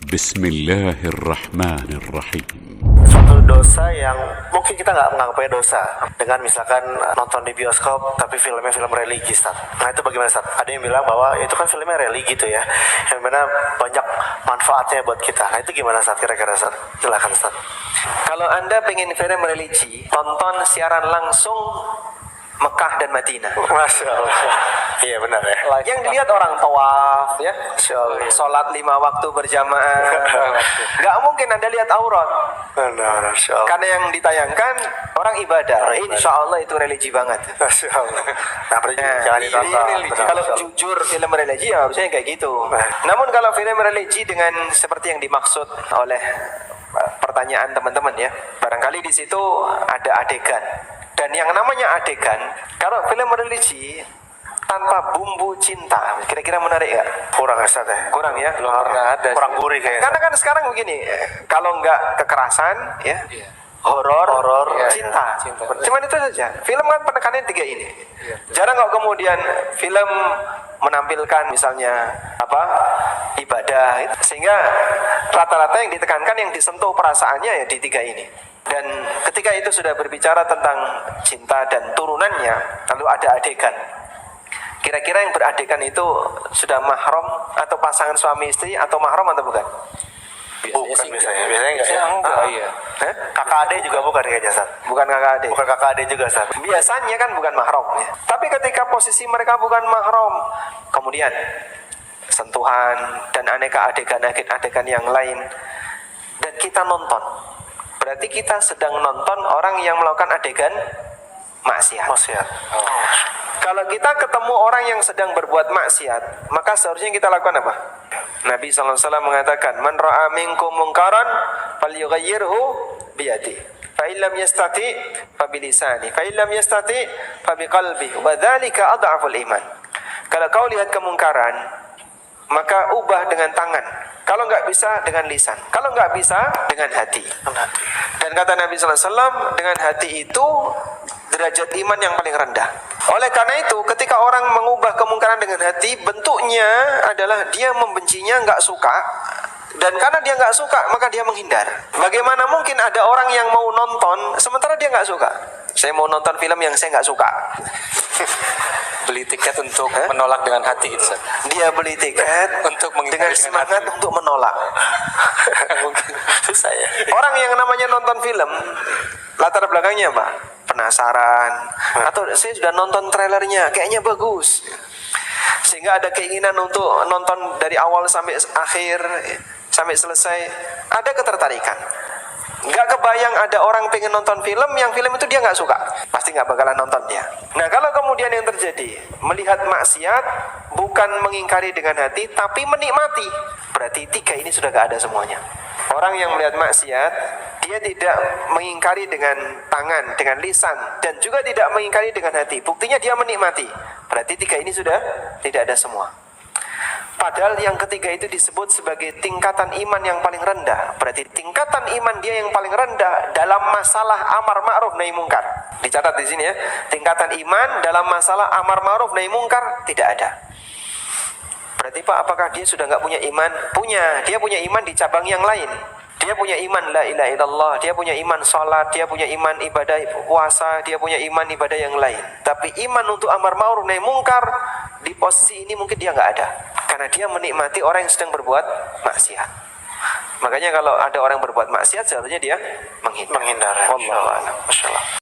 Bismillahirrahmanirrahim. Suatu dosa yang mungkin kita nggak menganggapnya dosa, dengan misalkan nonton di bioskop tapi filmnya film religi, Ustaz. Nah itu bagaimana, Ustaz? Ada yang bilang bahwa itu kan filmnya religi gitu ya, yang mana banyak manfaatnya buat kita. Nah itu gimana, Ustaz? Kira-kira, Ustaz? Silakan, Ustaz. Kalau Anda pengen film religi, tonton siaran langsung Mekah dan Madinah. Masya Allah. Iya benar ya. Yang dilihat orang tawaf, ya, sholat 5 waktu berjamaah. Nggak mungkin Anda lihat aurat. Benar, Masya Allah. Karena yang ditayangkan orang ibadah. Insya Allah itu religi banget. Masya Allah. Nah, jangan ditonton. Kalau jujur film religi ya harusnya kayak gitu. Namun kalau film religi dengan seperti yang dimaksud oleh pertanyaan teman-teman ya, barangkali di situ ada adegan. Dan yang namanya adegan, kalau film religi tanpa bumbu cinta, kira-kira menarik ya? Kurang, Ustaz ya. Kurang ya? Belum pernah ada. Kurang gurih kayaknya. Karena kan sekarang begini, kalau nggak kekerasan, ya, horor, cinta. Cuman itu saja. Film kan penekanannya 3 ini. Jarang kok kemudian film menampilkan misalnya ibadah, sehingga rata-rata yang ditekankan, yang disentuh perasaannya ya di 3 ini. Dan ketika itu sudah berbicara tentang cinta dan turunannya, lalu ada adegan. Kira-kira yang beradegan itu sudah mahram atau pasangan suami istri atau mahram atau bukan? Bukan biasanya enggak ya? Iya. Kakak adik juga bukan kayaknya, Ustaz. Bukan kakak adik. Bukan kakak adik juga, Ustaz. Biasanya kan bukan mahram ya. Tapi ketika posisi mereka bukan mahram, kemudian sentuhan dan aneka adegan-adegan yang lain, dan kita nonton, berarti kita sedang nonton orang yang melakukan adegan maksiat. Kalau kita ketemu orang yang sedang berbuat maksiat, maka seharusnya kita lakukan apa? Nabi SAW mengatakan, "Man ra'a minkum munkaran falyughayyirhu biyadi. Fa in lam yastati fa bilisani, fa in lam yastati fa biqalbi, wa dzalika adhaful iman." Kalau kau lihat kemungkaran, maka ubah dengan tangan. Kalau nggak bisa, dengan lisan. Kalau nggak bisa, dengan hati. Dan kata Nabi SAW, dengan hati itu derajat iman yang paling rendah. Oleh karena itu, ketika orang mengubah kemungkaran dengan hati, bentuknya adalah dia membencinya, nggak suka. Dan karena dia nggak suka, maka dia menghindar. Bagaimana mungkin ada orang yang mau nonton, sementara dia nggak suka? Saya mau nonton film yang saya nggak suka. Beli tiket untuk menolak dengan hati gitu, Ustaz. Dia beli tiket untuk dengan semangat untuk menolak. Mungkin susah ya. Orang yang namanya nonton film, latar belakangnya apa? Penasaran, atau saya sudah nonton trailernya, kayaknya bagus, sehingga ada keinginan untuk nonton dari awal sampai akhir, sampai selesai. Ada ketertarikan. Nggak kebayang ada orang pengen nonton film, yang film itu dia nggak suka, pasti nggak bakalan nonton dia. Nah, kalau kemudian yang terjadi melihat maksiat, bukan mengingkari dengan hati, tapi menikmati, berarti 3 ini sudah nggak ada semuanya. Orang yang melihat maksiat, dia tidak mengingkari dengan tangan, dengan lisan, dan juga tidak mengingkari dengan hati. Buktinya dia menikmati, berarti 3 ini sudah tidak ada semua. Padahal yang ketiga itu disebut sebagai tingkatan iman yang paling rendah. Berarti tingkatan iman dia yang paling rendah dalam masalah amar ma'ruf nahi mungkar. Dicatat di sini ya. Tingkatan iman dalam masalah amar ma'ruf nahi mungkar tidak ada. Berarti Pak, apakah dia sudah nggak punya iman? Punya. Dia punya iman di cabang yang lain. Dia punya iman la ilaha illallah, dia punya iman salat, dia punya iman ibadah puasa, dia punya iman ibadah yang lain. Tapi iman untuk amar ma'ruf nahi mungkar, di posisi ini mungkin dia nggak ada. Karena dia menikmati orang yang sedang berbuat maksiat. Makanya kalau ada orang berbuat maksiat, seharusnya dia menghindar. Wallahu a'lam. Masyaallah.